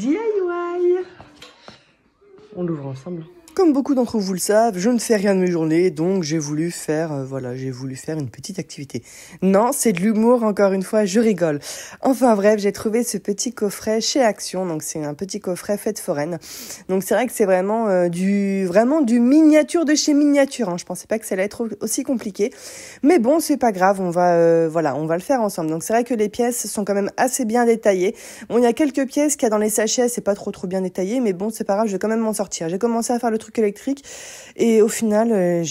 DIY. On l'ouvre ensemble. Comme beaucoup d'entre vous le savent, je ne fais rien de mes journées, donc j'ai voulu faire, j'ai voulu faire une petite activité. Non, c'est de l'humour, encore une fois, je rigole. Enfin bref, j'ai trouvé ce petit coffret chez Action, donc c'est un petit coffret fête foraine. Donc c'est vrai que c'est vraiment du miniature de chez miniature, hein. Je pensais pas que ça allait être aussi compliqué, mais bon, c'est pas grave, on va le faire ensemble. Donc c'est vrai que les pièces sont quand même assez bien détaillées. Bon, il y a quelques pièces qu'il y a dans les sachets, c'est pas trop bien détaillé, mais bon, c'est pas grave, je vais quand même m'en sortir. J'ai commencé à faire le truc électrique et au final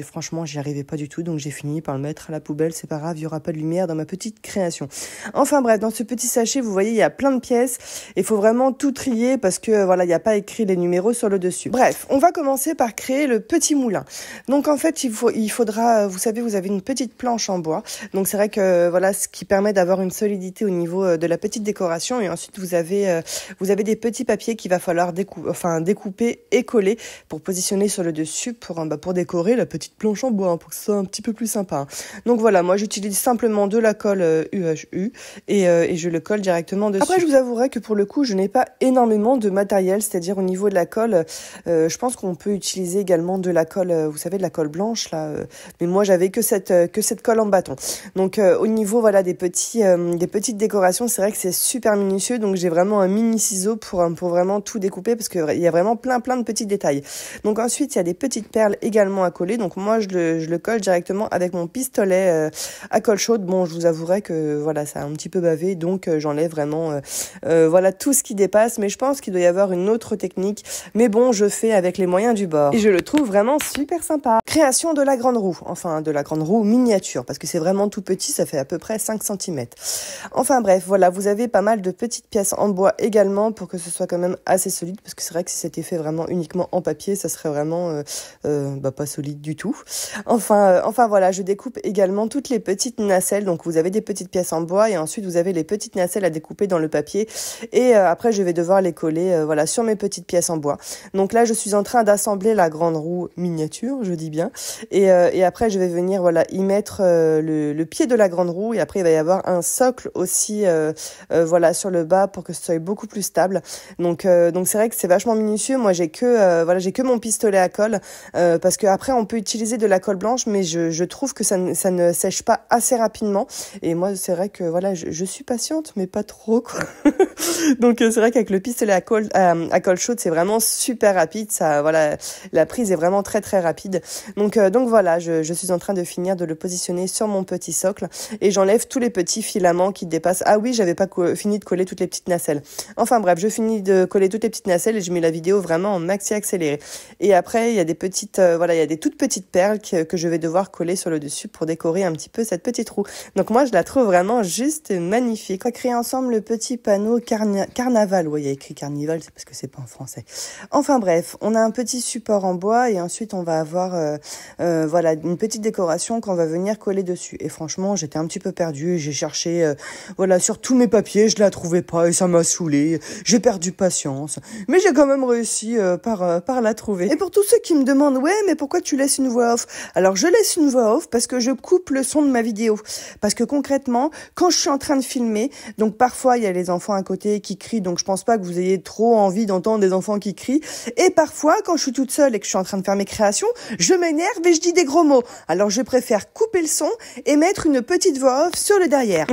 franchement j'y arrivais pas du tout, donc j'ai fini par le mettre à la poubelle. C'est pas grave, il y aura pas de lumière dans ma petite création. Enfin bref, dans ce petit sachet vous voyez il y a plein de pièces, il faut vraiment tout trier parce que voilà, il n'y a pas écrit les numéros sur le dessus. Bref, on va commencer par créer le petit moulin. Donc en fait il faudra, vous savez, vous avez une petite planche en bois, donc c'est vrai que voilà, ce qui permet d'avoir une solidité au niveau de la petite décoration. Et ensuite vous avez des petits papiers qu'il va falloir découper et coller pour positionner sur le dessus pour décorer la petite planche en bois, hein, pour que ce soit un petit peu plus sympa. Donc voilà, moi j'utilise simplement de la colle UHU et je le colle directement dessus. Après je vous avouerai que pour le coup je n'ai pas énormément de matériel, c'est-à-dire au niveau de la colle, je pense qu'on peut utiliser également de la colle, vous savez, de la colle blanche là, mais moi j'avais que cette colle en bâton. Donc au niveau voilà des petites décorations, c'est vrai que c'est super minutieux, donc j'ai vraiment un mini ciseau pour vraiment tout découper parce que il y a vraiment plein de petits détails. Donc ensuite, il y a des petites perles également à coller. Donc moi, je le colle directement avec mon pistolet à colle chaude. Bon, je vous avouerai que voilà, ça a un petit peu bavé, donc j'enlève vraiment voilà tout ce qui dépasse. Mais je pense qu'il doit y avoir une autre technique. Mais bon, je fais avec les moyens du bord. Et je le trouve vraiment super sympa. Création de la grande roue. Enfin, de la grande roue miniature, parce que c'est vraiment tout petit, ça fait à peu près 5 cm. Enfin bref, voilà, vous avez pas mal de petites pièces en bois également pour que ce soit quand même assez solide, parce que c'est vrai que si c'était fait vraiment uniquement en papier, ça serait vraiment pas solide du tout. Enfin voilà, je découpe également toutes les petites nacelles. Donc vous avez des petites pièces en bois et ensuite vous avez les petites nacelles à découper dans le papier et après je vais devoir les coller voilà sur mes petites pièces en bois. Donc là je suis en train d'assembler la grande roue miniature, je dis bien, et après je vais venir voilà y mettre le pied de la grande roue et après il va y avoir un socle aussi voilà sur le bas pour que ce soit beaucoup plus stable. Donc c'est vrai que c'est vachement minutieux. Moi j'ai que mon pistolet à colle parce que après on peut utiliser de la colle blanche, mais je trouve que ça ne sèche pas assez rapidement. Et moi c'est vrai que voilà, je suis patiente, mais pas trop quoi. Donc c'est vrai qu'avec le pistolet à colle chaude, c'est vraiment super rapide. Ça voilà, la prise est vraiment très rapide. Donc voilà, je suis en train de finir de le positionner sur mon petit socle et j'enlève tous les petits filaments qui dépassent. Ah oui, j'avais pas fini de coller toutes les petites nacelles. Enfin bref, je finis de coller toutes les petites nacelles et je mets la vidéo vraiment en maxi accéléré. Et après, il y a des petites, il y a des toutes petites perles que je vais devoir coller sur le dessus pour décorer un petit peu cette petite roue. Donc moi, je la trouve vraiment juste magnifique. On va créer ensemble le petit panneau carnaval. Oui, il y a écrit carnival, c'est parce que c'est pas en français. Enfin bref, on a un petit support en bois et ensuite on va avoir, une petite décoration qu'on va venir coller dessus. Et franchement, j'étais un petit peu perdue. J'ai cherché, sur tous mes papiers, je la trouvais pas et ça m'a saoulée. J'ai perdu patience, mais j'ai quand même réussi par la trouver. Et pour tous ceux qui me demandent, ouais, mais pourquoi tu laisses une voix off? Alors, je laisse une voix off parce que je coupe le son de ma vidéo. Parce que concrètement, quand je suis en train de filmer, donc parfois, il y a les enfants à côté qui crient, donc je pense pas que vous ayez trop envie d'entendre des enfants qui crient. Et parfois, quand je suis toute seule et que je suis en train de faire mes créations, je m'énerve et je dis des gros mots. Alors, je préfère couper le son et mettre une petite voix off sur le derrière.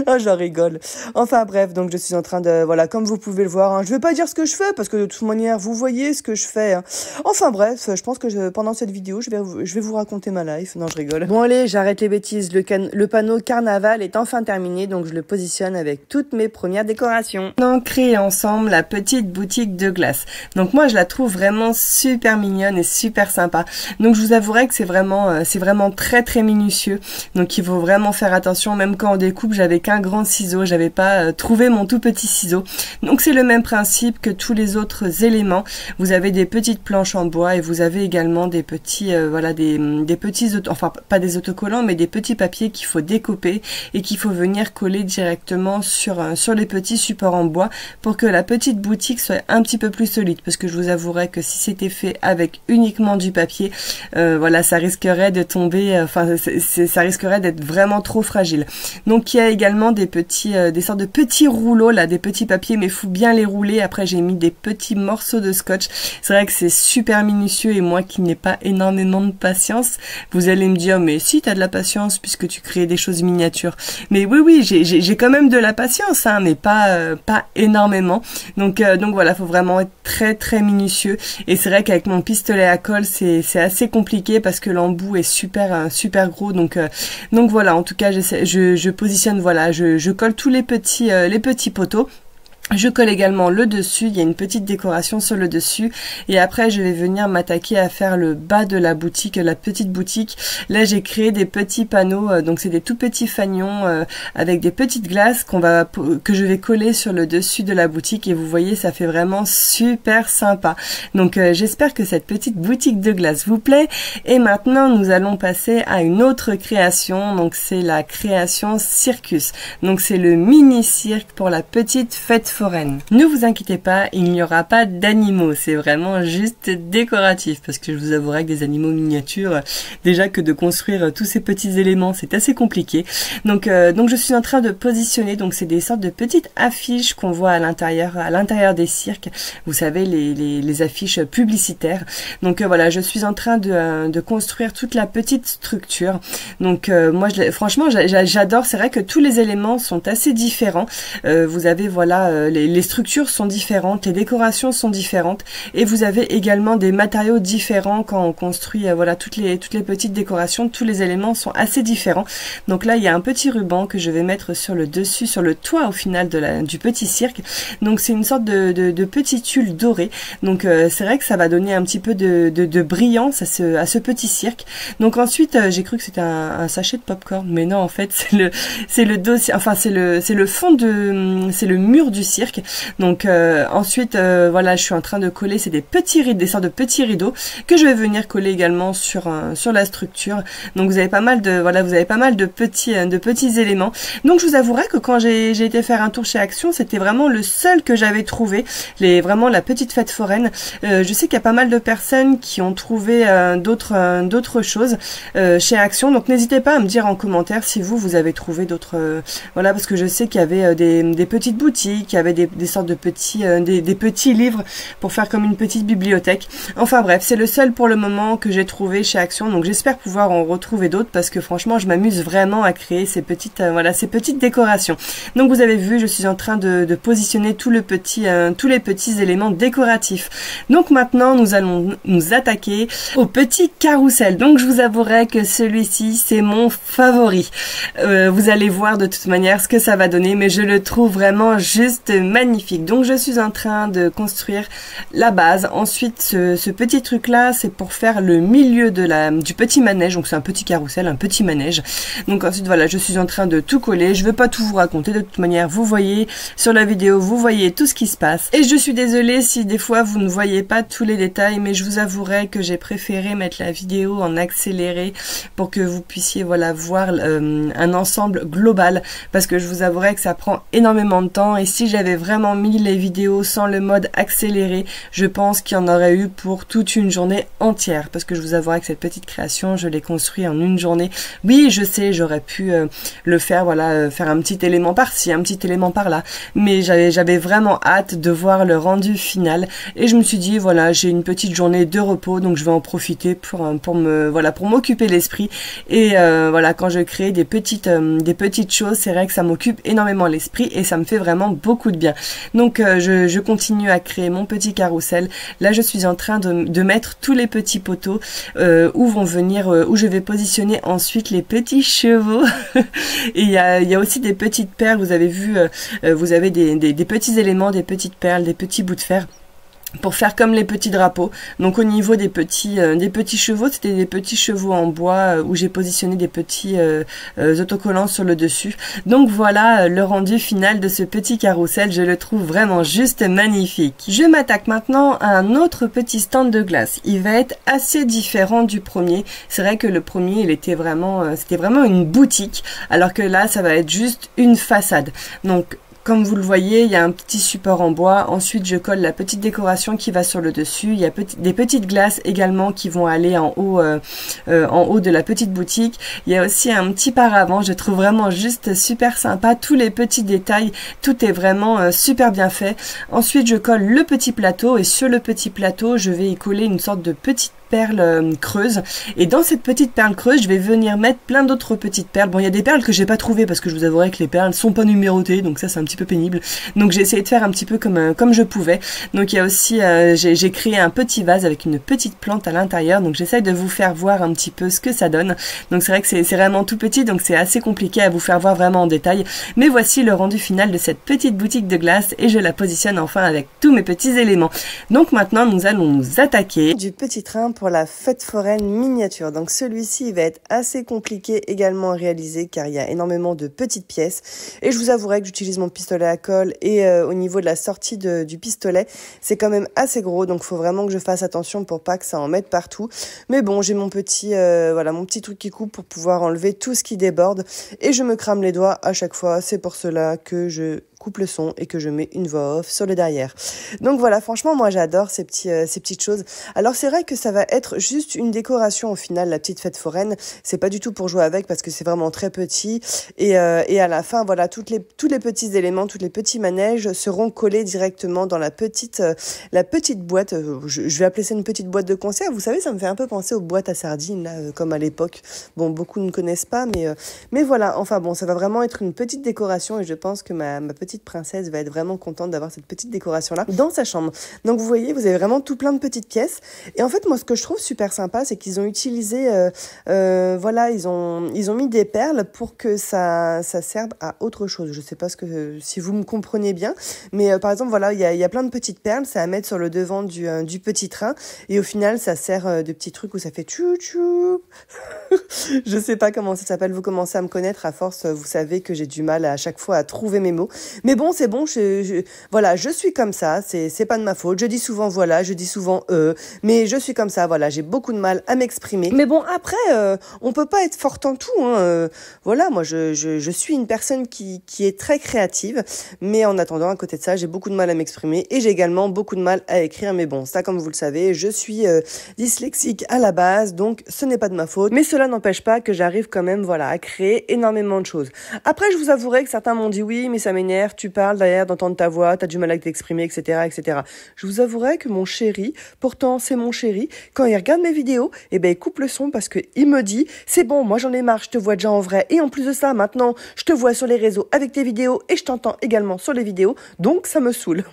Ah, j'en rigole. Enfin bref, donc je suis en train de, voilà, comme vous pouvez le voir, hein, je vais pas dire ce que je fais parce que de toute manière, vous voyez ce que je fais. Hein. Enfin bref, je pense que pendant cette vidéo, je vais vous raconter ma life. Non, je rigole. Bon allez, j'arrête les bêtises. Le panneau carnaval est enfin terminé, donc je le positionne avec toutes mes premières décorations. On a créé ensemble la petite boutique de glace. Donc moi, je la trouve vraiment super mignonne et super sympa. Donc je vous avouerai que c'est vraiment très minutieux. Donc il faut vraiment faire attention. Même quand on découpe, j'avais qu'un grand ciseau, j'avais pas trouvé mon tout petit ciseau. Donc c'est le même principe que tous les autres éléments. Vous avez des petites planches en bois et vous avez également des petits, voilà, des petits, enfin pas des autocollants, mais des petits papiers qu'il faut découper et qu'il faut venir coller directement sur les petits supports en bois pour que la petite boutique soit un petit peu plus solide. Parce que je vous avouerai que si c'était fait avec uniquement du papier, voilà, ça risquerait de tomber, enfin ça risquerait d'être vraiment trop fragile. Donc il y a également des petits, des sortes de petits rouleaux là, des petits papiers, mais il faut bien les rouler. Après j'ai mis des petits morceaux de scotch. C'est vrai que c'est super minutieux et moi qui n'ai pas énormément de patience, vous allez me dire mais si t'as de la patience puisque tu crées des choses miniatures. Mais oui, j'ai quand même de la patience, hein, mais pas énormément. Donc voilà, faut vraiment être très minutieux. Et c'est vrai qu'avec mon pistolet à colle, c'est assez compliqué parce que l'embout est super gros. Donc voilà, en tout cas, je positionne, voilà, je colle tous les petits poteaux. Je colle également le dessus, il y a une petite décoration sur le dessus et après je vais venir m'attaquer à faire le bas de la boutique, la petite boutique. Là j'ai créé des petits panneaux, donc c'est des tout petits fanions avec des petites glaces que je vais coller sur le dessus de la boutique et vous voyez ça fait vraiment super sympa. Donc j'espère que cette petite boutique de glace vous plaît et maintenant nous allons passer à une autre création, donc c'est la création circus. Donc c'est le mini cirque pour la petite fête foraine. Ne vous inquiétez pas, il n'y aura pas d'animaux, c'est vraiment juste décoratif parce que je vous avouerai que des animaux miniatures, déjà que de construire tous ces petits éléments, c'est assez compliqué. Donc je suis en train de positionner, donc c'est des sortes de petites affiches qu'on voit à l'intérieur des cirques, vous savez les affiches publicitaires. Donc voilà, je suis en train de construire toute la petite structure. Donc moi franchement j'adore, c'est vrai que tous les éléments sont assez différents. Vous avez voilà les structures sont différentes, les décorations sont différentes et vous avez également des matériaux différents quand on construit voilà toutes les petites décorations, tous les éléments sont assez différents. Donc là il y a un petit ruban que je vais mettre sur le dessus, sur le toit au final du petit cirque. Donc c'est une sorte de petit tulle doré. Donc c'est vrai que ça va donner un petit peu de brillance à ce petit cirque. Donc ensuite j'ai cru que c'était un sachet de popcorn, mais non en fait c'est le dossier, enfin c'est le fond c'est le mur du cirque. Donc ensuite voilà, je suis en train de coller, c'est des sortes de petits rideaux que je vais venir coller également sur la structure. Donc vous avez pas mal de petits éléments. Donc je vous avouerai que quand j'ai été faire un tour chez Action, c'était vraiment le seul que j'avais trouvé, vraiment la petite fête foraine. Je sais qu'il y a pas mal de personnes qui ont trouvé d'autres choses chez Action, donc n'hésitez pas à me dire en commentaire si vous avez trouvé d'autres voilà, parce que je sais qu'il y avait des petites boutiques, il y avait des sortes de des petits livres pour faire comme une petite bibliothèque. Enfin bref, c'est le seul pour le moment que j'ai trouvé chez Action, donc j'espère pouvoir en retrouver d'autres parce que franchement je m'amuse vraiment à créer ces petites décorations. Donc vous avez vu, je suis en train de positionner tous les petits éléments décoratifs. Donc maintenant nous allons nous attaquer au petit carrousel. Donc je vous avouerai que celui-ci c'est mon favori. Vous allez voir de toute manière ce que ça va donner, mais je le trouve vraiment juste magnifique. Donc je suis en train de construire la base. Ensuite ce petit truc là c'est pour faire le milieu du petit manège. Donc c'est un petit carrousel, un petit manège. Donc ensuite voilà, je suis en train de tout coller. Je ne vais pas tout vous raconter, de toute manière vous voyez sur la vidéo, vous voyez tout ce qui se passe. Et je suis désolée si des fois vous ne voyez pas tous les détails, mais je vous avouerai que j'ai préféré mettre la vidéo en accéléré pour que vous puissiez voilà voir un ensemble global, parce que je vous avouerai que ça prend énormément de temps et si j'avais vraiment mis les vidéos sans le mode accéléré, je pense qu'il y en aurait eu pour toute une journée entière, parce que je vous avouerai que cette petite création, je l'ai construite en une journée. Oui, je sais, j'aurais pu le faire, voilà, faire un petit élément par-ci, un petit élément par-là, mais j'avais vraiment hâte de voir le rendu final et je me suis dit, voilà, j'ai une petite journée de repos, donc je vais en profiter pour m'occuper l'esprit et voilà, quand je crée des petites choses, c'est vrai que ça m'occupe énormément l'esprit et ça me fait vraiment beaucoup de bien. Donc je continue à créer mon petit carrousel. Là je suis en train de mettre tous les petits poteaux où je vais positionner ensuite les petits chevaux. Et il y a aussi des petites perles, vous avez vu, vous avez des petits éléments, des petites perles, des petits bouts de fer. pour faire comme les petits drapeaux. Donc au niveau des petits chevaux, c'était des petits chevaux en bois où j'ai positionné des petits autocollants sur le dessus. Donc voilà le rendu final de ce petit carrousel, je le trouve vraiment juste magnifique. Je m'attaque maintenant à un autre petit stand de glace. Il va être assez différent du premier. C'est vrai que le premier, il était vraiment, c'était vraiment une boutique, alors que là, ça va être juste une façade. Donc comme vous le voyez, il y a un petit support en bois. Ensuite, je colle la petite décoration qui va sur le dessus. Il y a des petites glaces également qui vont aller en haut de la petite boutique. Il y a aussi un petit paravent. Je trouve vraiment juste super sympa. Tous les petits détails, tout est vraiment super bien fait. Ensuite, je colle le petit plateau et sur le petit plateau, je vais y coller une sorte de petite perle creuse, et dans cette petite perle creuse je vais venir mettre plein d'autres petites perles. Bon, il y a des perles que j'ai pas trouvées parce que je vous avouerai que les perles sont pas numérotées, donc ça c'est un petit peu pénible, donc j'ai essayé de faire un petit peu comme je pouvais. Donc il y a aussi j'ai créé un petit vase avec une petite plante à l'intérieur, donc j'essaye de vous faire voir un petit peu ce que ça donne. Donc c'est vrai que c'est vraiment tout petit, donc c'est assez compliqué à vous faire voir vraiment en détail, mais voici le rendu final de cette petite boutique de glace et je la positionne enfin avec tous mes petits éléments. Donc maintenant nous allons nous attaquer du petit train pour la fête foraine miniature. Donc celui-ci va être assez compliqué également à réaliser car il y a énormément de petites pièces et je vous avouerai que j'utilise mon pistolet à colle et au niveau de la sortie du pistolet c'est quand même assez gros, donc il faut vraiment que je fasse attention pour pas que ça en mette partout. Mais bon, j'ai mon petit voilà, mon petit truc qui coupe pour pouvoir enlever tout ce qui déborde et je me crame les doigts à chaque fois. C'est pour cela que je coupe le son et que je mets une voix off sur le derrière. Donc voilà, franchement moi j'adore ces petites choses. Alors c'est vrai que ça va être juste une décoration au final, la petite fête foraine. C'est pas du tout pour jouer avec parce que c'est vraiment très petit et à la fin voilà, tous les petits éléments, tous les petits manèges seront collés directement dans la petite boîte. Je vais appeler ça une petite boîte de conserve. Vous savez, ça me fait un peu penser aux boîtes à sardines là, comme à l'époque. Bon, beaucoup ne connaissent pas, mais voilà. Enfin bon, ça va vraiment être une petite décoration et je pense que ma petite princesse va être vraiment contente d'avoir cette petite décoration là dans sa chambre. Donc vous voyez, vous avez vraiment tout plein de petites pièces et en fait moi ce que je trouve super sympa c'est qu'ils ont utilisé voilà, ils ont mis des perles pour que ça serve à autre chose. Je sais pas si vous me comprenez bien, mais par exemple voilà, il y a plein de petites perles, c'est à mettre sur le devant du petit train et au final ça sert de petits trucs où ça fait tchou tchou. Je sais pas comment ça s'appelle, vous commencez à me connaître à force, vous savez que j'ai du mal à chaque fois à trouver mes mots. Mais bon, c'est bon, voilà, je suis comme ça, c'est pas de ma faute. Je dis souvent voilà, je dis souvent mais je suis comme ça, voilà, j'ai beaucoup de mal à m'exprimer. Mais bon, après, on peut pas être fort en tout, hein. Voilà, moi, je suis une personne qui est très créative, mais en attendant, à côté de ça, j'ai beaucoup de mal à m'exprimer et j'ai également beaucoup de mal à écrire. Mais bon, ça, comme vous le savez, je suis dyslexique à la base, donc ce n'est pas de ma faute. Mais cela n'empêche pas que j'arrive quand même, voilà, à créer énormément de choses. Après, je vous avouerai que certains m'ont dit oui, mais ça m'énerve, tu parles derrière d'entendre ta voix, t'as du mal à t'exprimer, etc., etc. Je vous avouerai que mon chéri, pourtant c'est mon chéri, quand il regarde mes vidéos, eh ben il coupe le son parce que il me dit c'est bon, moi j'en ai marre, je te vois déjà en vrai et en plus de ça, maintenant je te vois sur les réseaux avec tes vidéos et je t'entends également sur les vidéos, donc ça me saoule.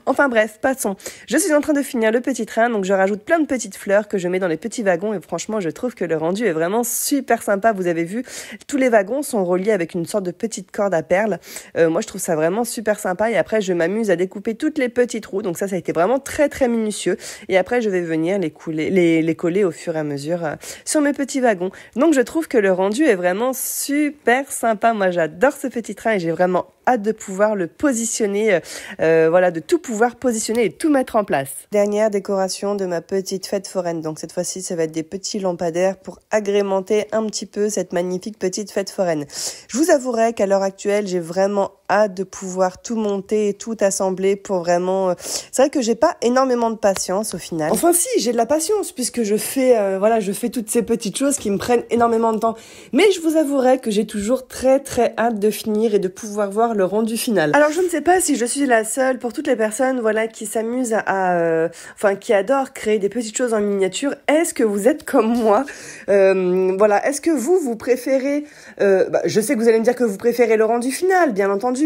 Enfin bref, passons. Je suis en train de finir le petit train, donc je rajoute plein de petites fleurs que je mets dans les petits wagons et franchement je trouve que le rendu est vraiment super sympa. Vous avez vu, tous les wagons sont reliés avec une sorte de petite corde à perles. Moi je trouve ça vraiment super sympa et après je m'amuse à découper toutes les petites roues, donc ça a été vraiment très très minutieux et après je vais venir les coller au fur et à mesure sur mes petits wagons. Donc je trouve que le rendu est vraiment super sympa. Moi j'adore ce petit train et j'ai vraiment hâte de pouvoir le positionner, voilà, de tout pouvoir positionner et tout mettre en place. Dernière décoration de ma petite fête foraine. Donc cette fois-ci, ça va être des petits lampadaires pour agrémenter un petit peu cette magnifique petite fête foraine. Je vous avouerai qu'à l'heure actuelle, j'ai vraiment hâte de pouvoir tout monter et tout assembler pour vraiment... C'est vrai que j'ai pas énormément de patience au final. Enfin si, j'ai de la patience puisque je fais, voilà, je fais toutes ces petites choses qui me prennent énormément de temps. Mais je vous avouerai que j'ai toujours très très hâte de finir et de pouvoir voir le rendu final. Alors je ne sais pas si je suis la seule pour toutes les personnes voilà qui s'amusent enfin qui adorent créer des petites choses en miniature. Est-ce que vous êtes comme moi? Voilà, est-ce que vous préférez je sais que vous allez me dire que vous préférez le rendu final, bien entendu.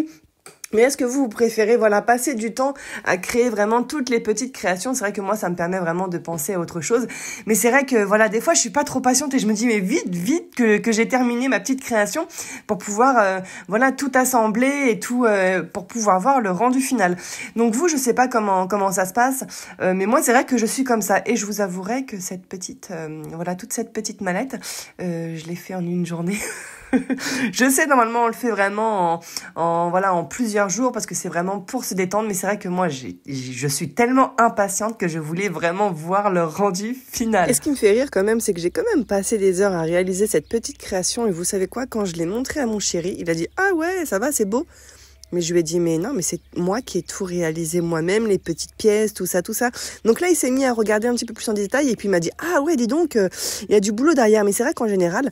Mais est-ce que vous préférez, voilà, passer du temps à créer vraiment toutes les petites créations? C'est vrai que moi, ça me permet vraiment de penser à autre chose. Mais c'est vrai que, voilà, des fois, je suis pas trop patiente et je me dis, mais vite que j'ai terminé ma petite création pour pouvoir, voilà, tout assembler et tout, pour pouvoir voir le rendu final. Donc vous, je sais pas comment ça se passe, mais moi, c'est vrai que je suis comme ça. Et je vous avouerai que cette petite, voilà, toute cette petite mallette, je l'ai fait en une journée. Je sais, normalement, on le fait vraiment en plusieurs jours parce que c'est vraiment pour se détendre. Mais c'est vrai que moi, je suis tellement impatiente que je voulais vraiment voir le rendu final. Et ce qui me fait rire quand même, c'est que j'ai quand même passé des heures à réaliser cette petite création. Et vous savez quoi? Quand je l'ai montré à mon chéri, il a dit « Ah ouais, ça va, c'est beau ». Mais je lui ai dit, mais non, mais c'est moi qui ai tout réalisé moi-même, les petites pièces, tout ça. Donc là, il s'est mis à regarder un petit peu plus en détail et puis il m'a dit, ah ouais, dis donc, il y a du boulot derrière. Mais c'est vrai qu'en général,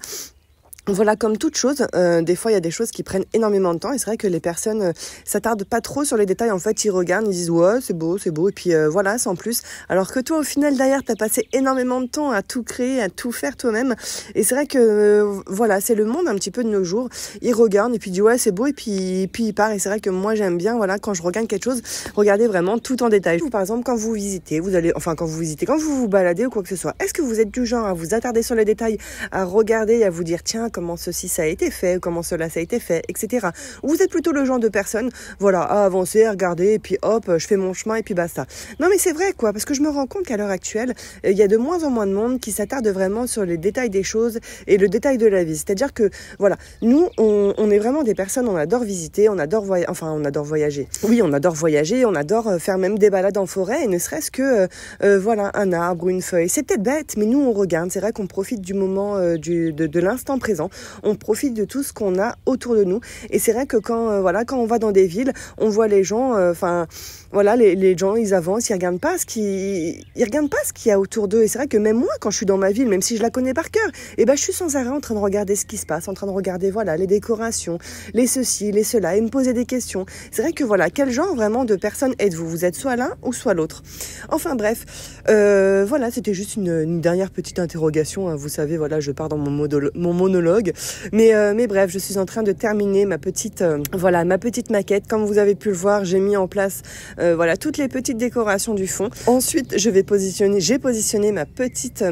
voilà, comme toute chose, des fois il y a des choses qui prennent énormément de temps et c'est vrai que les personnes s'attardent pas trop sur les détails. En fait, ils regardent, ils disent ouais, c'est beau et puis voilà, sans plus. Alors que toi, au final, derrière, t'as passé énormément de temps à tout créer, à tout faire toi-même. Et c'est vrai que voilà, c'est le monde un petit peu de nos jours. Ils regardent et puis disent ouais, c'est beau et puis il part. Et c'est vrai que moi j'aime bien, voilà, quand je regarde quelque chose, regarder vraiment tout en détail. Vous, par exemple, quand vous visitez, quand vous vous baladez ou quoi que ce soit, est-ce que vous êtes du genre à vous attarder sur les détails, à regarder et à vous dire tiens, comment ceci ça a été fait, comment cela ça a été fait, etc. Ou vous êtes plutôt le genre de personne, voilà, à avancer, à regarder, et puis hop, je fais mon chemin, et puis basta. Non mais c'est vrai quoi, parce que je me rends compte qu'à l'heure actuelle, il y a de moins en moins de monde qui s'attarde vraiment sur les détails des choses et le détail de la vie. C'est-à-dire que, voilà, nous, on est vraiment des personnes, on adore visiter, on adore voyager. Oui, on adore voyager, on adore faire même des balades en forêt, et ne serait-ce que, voilà, un arbre ou une feuille. C'est peut-être bête, mais nous, on regarde, c'est vrai qu'on profite du moment, de l'instant présent. On profite de tout ce qu'on a autour de nous. Et c'est vrai que quand on va dans des villes, on voit les gens, les gens, ils avancent, ils regardent pas ce qu'il y a autour d'eux. Et c'est vrai que même moi, quand je suis dans ma ville, même si je la connais par cœur, je suis sans arrêt en train de regarder ce qui se passe, en train de regarder, voilà, les décorations, les ceci, les cela, et me poser des questions. C'est vrai que voilà, quel genre vraiment de personne êtes-vous? Vous êtes soit l'un ou soit l'autre. Enfin bref, voilà, c'était juste une dernière petite interrogation. Hein. Vous savez, voilà, je pars dans mon monologue. Mais bref, je suis en train de terminer ma petite maquette. Comme vous avez pu le voir, j'ai mis en place toutes les petites décorations du fond. Ensuite, j'ai positionné ma petite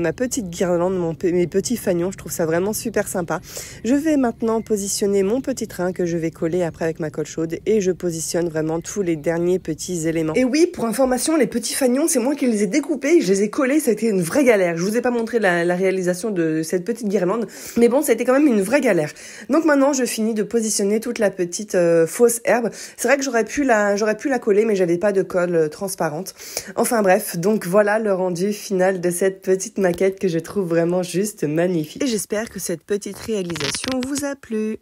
guirlande, mes petits fanions. Je trouve ça vraiment super sympa. Je vais maintenant positionner mon petit train que je vais coller après avec ma colle chaude et je positionne vraiment tous les derniers petits éléments. Et oui, pour information, les petits fanions, c'est moi qui les ai découpés, je les ai collés, ça a été une vraie galère. Je vous ai pas montré la réalisation de cette petite guirlande, mais bon, ça a été quand même une vraie galère. Donc maintenant, je finis de positionner toute la petite fausse herbe. C'est vrai que j'aurais pu la coller, mais j'avais pas de colle transparente. Enfin bref, donc voilà le rendu final de cette petite maquette que je trouve vraiment juste magnifique. Et j'espère que cette petite réalisation vous a plu.